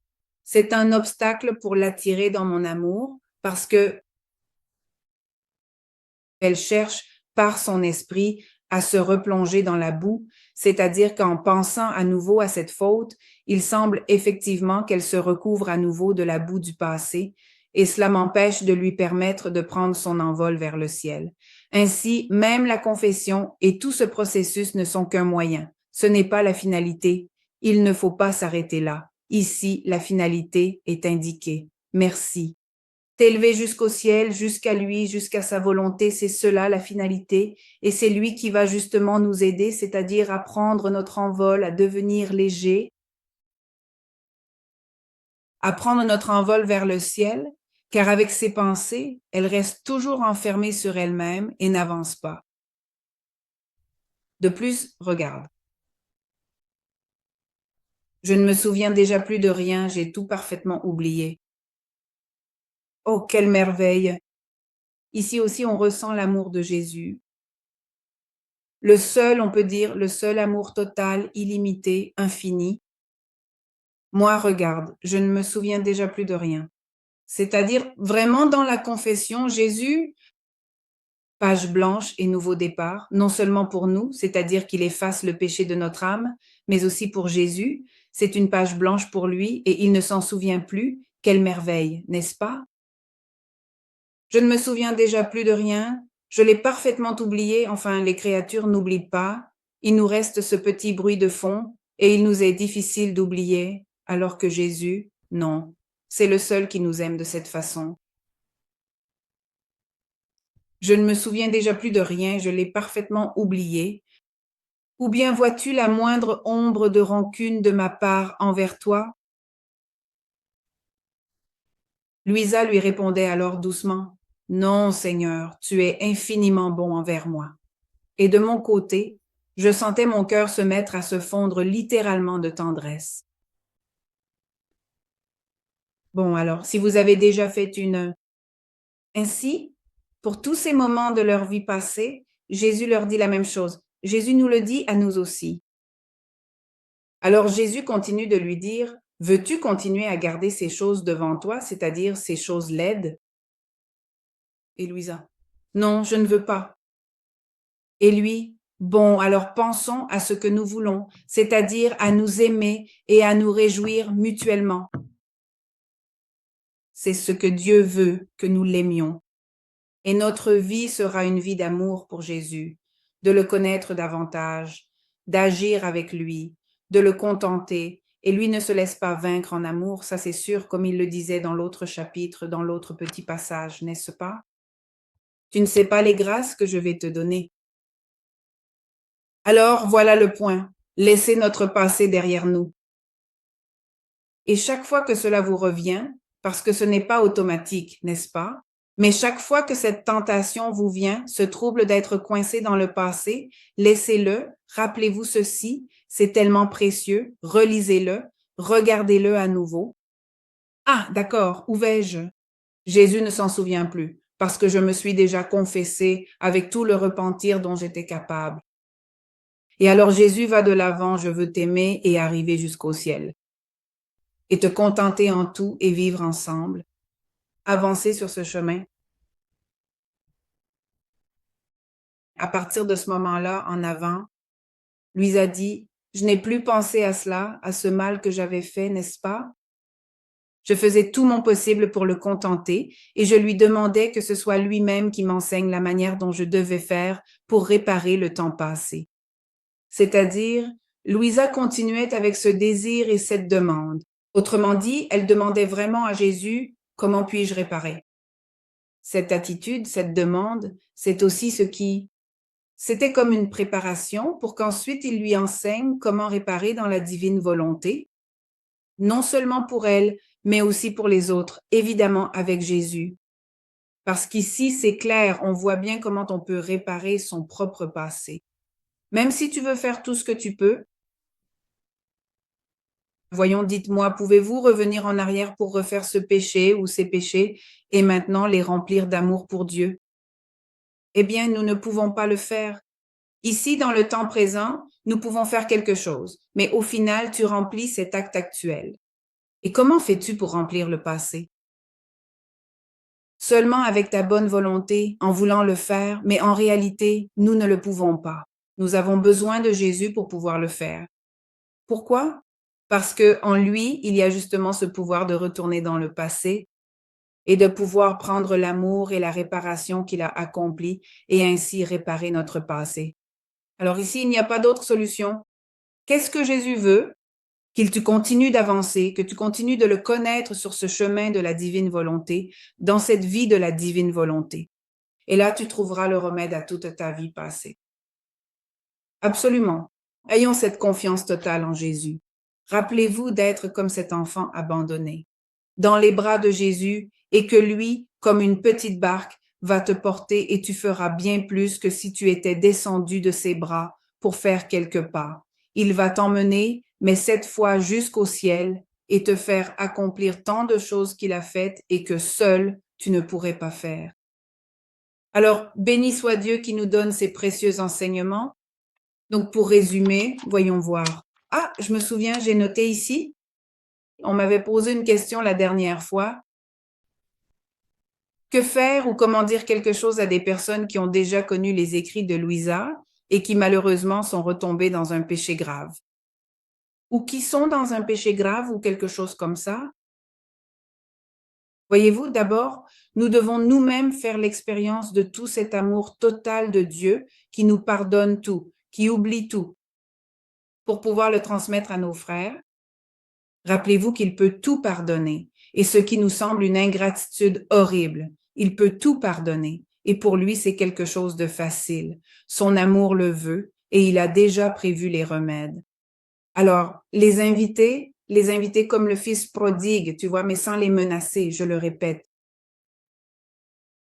C'est un obstacle pour l'attirer dans mon amour parce que elle cherche par son esprit à se replonger dans la boue, c'est-à-dire qu'en pensant à nouveau à cette faute, il semble effectivement qu'elle se recouvre à nouveau de la boue du passé, et cela m'empêche de lui permettre de prendre son envol vers le ciel. Ainsi, même la confession et tout ce processus ne sont qu'un moyen. Ce n'est pas la finalité. Il ne faut pas s'arrêter là. Ici, la finalité est indiquée. Merci. T'élever jusqu'au ciel, jusqu'à lui, jusqu'à sa volonté, c'est cela la finalité, et c'est lui qui va justement nous aider, c'est-à-dire à prendre notre envol, à devenir léger, à prendre notre envol vers le ciel, car avec ses pensées, elle reste toujours enfermée sur elle-même et n'avance pas. De plus, regarde. Je ne me souviens déjà plus de rien, j'ai tout parfaitement oublié. Oh, quelle merveille! Ici aussi, on ressent l'amour de Jésus. Le seul, on peut dire, le seul amour total, illimité, infini. Moi, regarde, je ne me souviens déjà plus de rien. C'est-à-dire, vraiment dans la confession, Jésus, page blanche et nouveau départ, non seulement pour nous, c'est-à-dire qu'il efface le péché de notre âme, mais aussi pour Jésus. C'est une page blanche pour lui et il ne s'en souvient plus. Quelle merveille, n'est-ce pas? Je ne me souviens déjà plus de rien. Je l'ai parfaitement oublié. Enfin, les créatures n'oublient pas. Il nous reste ce petit bruit de fond et il nous est difficile d'oublier, alors que Jésus, non, c'est le seul qui nous aime de cette façon. Je ne me souviens déjà plus de rien, je l'ai parfaitement oublié. Ou bien vois-tu la moindre ombre de rancune de ma part envers toi? Louisa lui répondait alors doucement, « Non, Seigneur, tu es infiniment bon envers moi. » Et de mon côté, je sentais mon cœur se mettre à se fondre littéralement de tendresse. Bon, alors, si vous avez déjà fait une... Ainsi, pour tous ces moments de leur vie passée, Jésus leur dit la même chose. Jésus nous le dit à nous aussi. Alors Jésus continue de lui dire, Veux-tu continuer à garder ces choses devant toi, c'est-à-dire ces choses laides? Et Louisa, non, je ne veux pas. Et lui, bon, alors pensons à ce que nous voulons, c'est-à-dire à nous aimer et à nous réjouir mutuellement. C'est ce que Dieu veut, que nous l'aimions. Et notre vie sera une vie d'amour pour Jésus, de le connaître davantage, d'agir avec lui, de le contenter. Et lui ne se laisse pas vaincre en amour, ça c'est sûr, comme il le disait dans l'autre chapitre, dans l'autre petit passage, n'est-ce pas? Tu ne sais pas les grâces que je vais te donner. Alors voilà le point, laissez notre passé derrière nous. Et chaque fois que cela vous revient, parce que ce n'est pas automatique, n'est-ce pas? Mais chaque fois que cette tentation vous vient, ce trouble d'être coincé dans le passé, laissez-le, rappelez-vous ceci, c'est tellement précieux, relisez-le, regardez-le à nouveau. Ah, d'accord, où vais-je? Jésus ne s'en souvient plus, parce que je me suis déjà confessé avec tout le repentir dont j'étais capable. Et alors Jésus va de l'avant, je veux t'aimer et arriver jusqu'au ciel. Et te contenter en tout et vivre ensemble. Avancer sur ce chemin. À partir de ce moment-là, en avant, lui a dit, je n'ai plus pensé à cela, à ce mal que j'avais fait, n'est-ce pas? Je faisais tout mon possible pour le contenter et je lui demandais que ce soit lui-même qui m'enseigne la manière dont je devais faire pour réparer le temps passé. C'est-à-dire, Louisa continuait avec ce désir et cette demande. Autrement dit, elle demandait vraiment à Jésus, comment puis-je réparer? Cette attitude, cette demande, c'est aussi ce qui... C'était comme une préparation pour qu'ensuite il lui enseigne comment réparer dans la divine volonté, non seulement pour elle, mais aussi pour les autres, évidemment avec Jésus. Parce qu'ici, c'est clair, on voit bien comment on peut réparer son propre passé. Même si tu veux faire tout ce que tu peux, voyons, dites-moi, pouvez-vous revenir en arrière pour refaire ce péché ou ces péchés et maintenant les remplir d'amour pour Dieu? Eh bien, nous ne pouvons pas le faire. Ici, dans le temps présent, nous pouvons faire quelque chose, mais au final, tu remplis cet acte actuel. Et comment fais-tu pour remplir le passé? Seulement avec ta bonne volonté, en voulant le faire, mais en réalité, nous ne le pouvons pas. Nous avons besoin de Jésus pour pouvoir le faire. Pourquoi? Parce que en lui, il y a justement ce pouvoir de retourner dans le passé et de pouvoir prendre l'amour et la réparation qu'il a accompli et ainsi réparer notre passé. Alors ici, il n'y a pas d'autre solution. Qu'est-ce que Jésus veut? Qu'il tu continues d'avancer, que tu continues de le connaître sur ce chemin de la divine volonté, dans cette vie de la divine volonté. Et là, tu trouveras le remède à toute ta vie passée. Absolument. Ayons cette confiance totale en Jésus. Rappelez-vous d'être comme cet enfant abandonné, dans les bras de Jésus, et que lui, comme une petite barque, va te porter et tu feras bien plus que si tu étais descendu de ses bras pour faire quelques pas. Il va t'emmener, mais cette fois jusqu'au ciel, et te faire accomplir tant de choses qu'il a faites et que seul tu ne pourrais pas faire. Alors, béni soit Dieu qui nous donne ces précieux enseignements. Donc, pour résumer, voyons voir. Ah, je me souviens, j'ai noté ici, on m'avait posé une question la dernière fois. Que faire ou comment dire quelque chose à des personnes qui ont déjà connu les écrits de Louisa et qui malheureusement sont retombées dans un péché grave? Ou qui sont dans un péché grave ou quelque chose comme ça? Voyez-vous, d'abord, nous devons nous-mêmes faire l'expérience de tout cet amour total de Dieu qui nous pardonne tout, qui oublie tout, pour pouvoir le transmettre à nos frères. Rappelez-vous qu'il peut tout pardonner, et ce qui nous semble une ingratitude horrible, il peut tout pardonner, et pour lui c'est quelque chose de facile. Son amour le veut, et il a déjà prévu les remèdes. Alors, les inviter comme le fils prodigue, tu vois, mais sans les menacer, je le répète.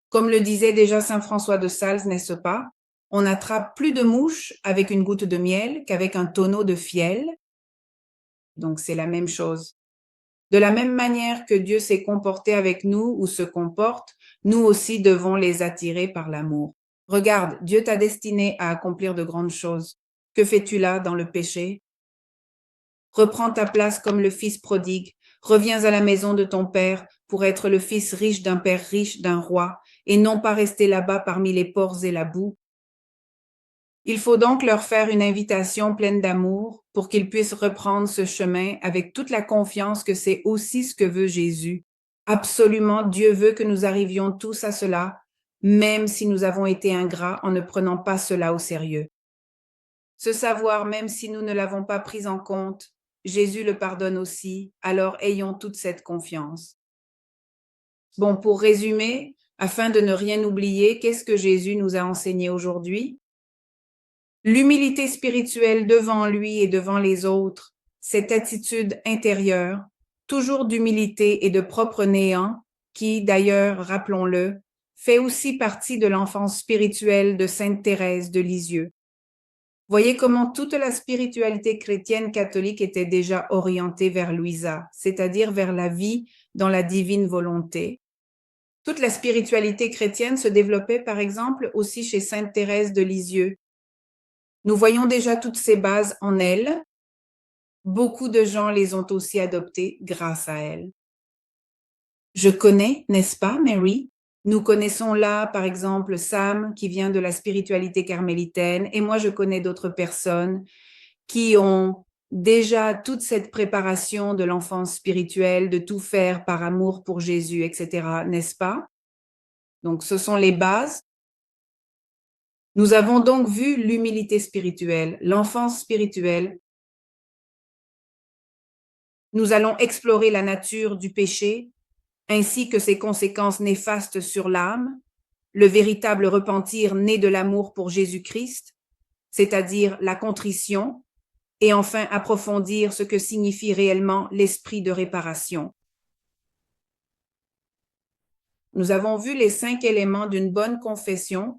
Comme le disait déjà saint François de Sales, n'est-ce pas? On attrape plus de mouches avec une goutte de miel qu'avec un tonneau de fiel. Donc, c'est la même chose. De la même manière que Dieu s'est comporté avec nous ou se comporte, nous aussi devons les attirer par l'amour. Regarde, Dieu t'a destiné à accomplir de grandes choses. Que fais-tu là dans le péché? Reprends ta place comme le fils prodigue. Reviens à la maison de ton père pour être le fils riche d'un père riche, d'un roi, et non pas rester là-bas parmi les porcs et la boue. Il faut donc leur faire une invitation pleine d'amour pour qu'ils puissent reprendre ce chemin avec toute la confiance que c'est aussi ce que veut Jésus. Absolument, Dieu veut que nous arrivions tous à cela, même si nous avons été ingrats en ne prenant pas cela au sérieux. Ce savoir, même si nous ne l'avons pas pris en compte, Jésus le pardonne aussi, alors ayons toute cette confiance. Bon, pour résumer, afin de ne rien oublier, qu'est-ce que Jésus nous a enseigné aujourd'hui? L'humilité spirituelle devant lui et devant les autres, cette attitude intérieure, toujours d'humilité et de propre néant, qui, d'ailleurs, rappelons-le, fait aussi partie de l'enfance spirituelle de Sainte Thérèse de Lisieux. Voyez comment toute la spiritualité chrétienne catholique était déjà orientée vers Louisa, c'est-à-dire vers la vie dans la divine volonté. Toute la spiritualité chrétienne se développait par exemple aussi chez Sainte Thérèse de Lisieux. Nous voyons déjà toutes ces bases en elle. Beaucoup de gens les ont aussi adoptées grâce à elle. Je connais, n'est-ce pas, Mary? Nous connaissons là, par exemple, Sam, qui vient de la spiritualité carmélitaine, et moi, je connais d'autres personnes qui ont déjà toute cette préparation de l'enfance spirituelle, de tout faire par amour pour Jésus, etc., n'est-ce pas? Donc, ce sont les bases. Nous avons donc vu l'humilité spirituelle, l'enfance spirituelle. Nous allons explorer la nature du péché, ainsi que ses conséquences néfastes sur l'âme, le véritable repentir né de l'amour pour Jésus-Christ, c'est-à-dire la contrition, et enfin approfondir ce que signifie réellement l'esprit de réparation. Nous avons vu les 5 éléments d'une bonne confession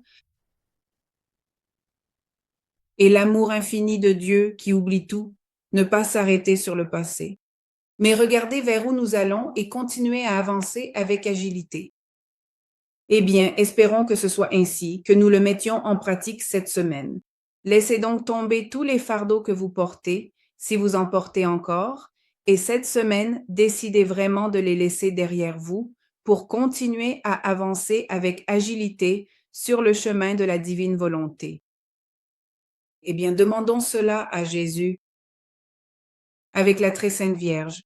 et l'amour infini de Dieu qui oublie tout, ne pas s'arrêter sur le passé, mais regarder vers où nous allons et continuer à avancer avec agilité. Eh bien, espérons que ce soit ainsi, que nous le mettions en pratique cette semaine. Laissez donc tomber tous les fardeaux que vous portez, si vous en portez encore, et cette semaine, décidez vraiment de les laisser derrière vous pour continuer à avancer avec agilité sur le chemin de la divine volonté. Eh bien, demandons cela à Jésus, avec la très sainte Vierge.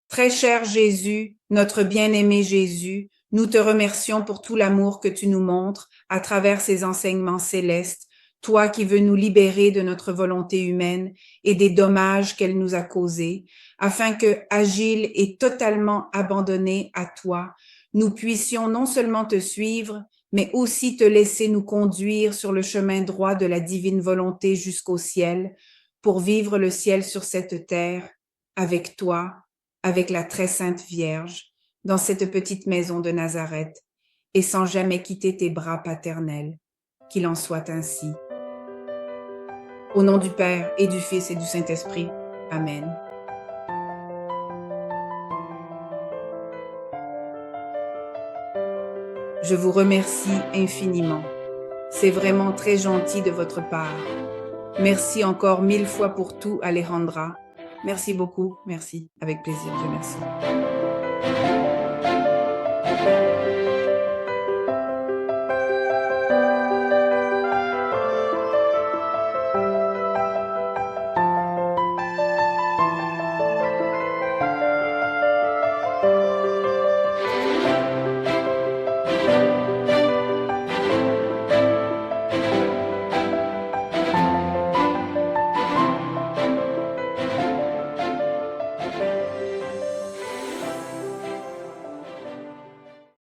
Très cher Jésus, notre bien-aimé Jésus, nous te remercions pour tout l'amour que tu nous montres à travers ces enseignements célestes, toi qui veux nous libérer de notre volonté humaine et des dommages qu'elle nous a causés, afin que, agiles et totalement abandonnés à toi, nous puissions non seulement te suivre, mais aussi te laisser nous conduire sur le chemin droit de la divine volonté jusqu'au ciel, pour vivre le ciel sur cette terre, avec toi, avec la très sainte Vierge, dans cette petite maison de Nazareth, et sans jamais quitter tes bras paternels. Qu'il en soit ainsi. Au nom du Père et du Fils et du Saint-Esprit. Amen. Je vous remercie infiniment. C'est vraiment très gentil de votre part. Merci encore 1000 fois pour tout, Alejandra. Merci beaucoup. Merci. Avec plaisir. Je merci.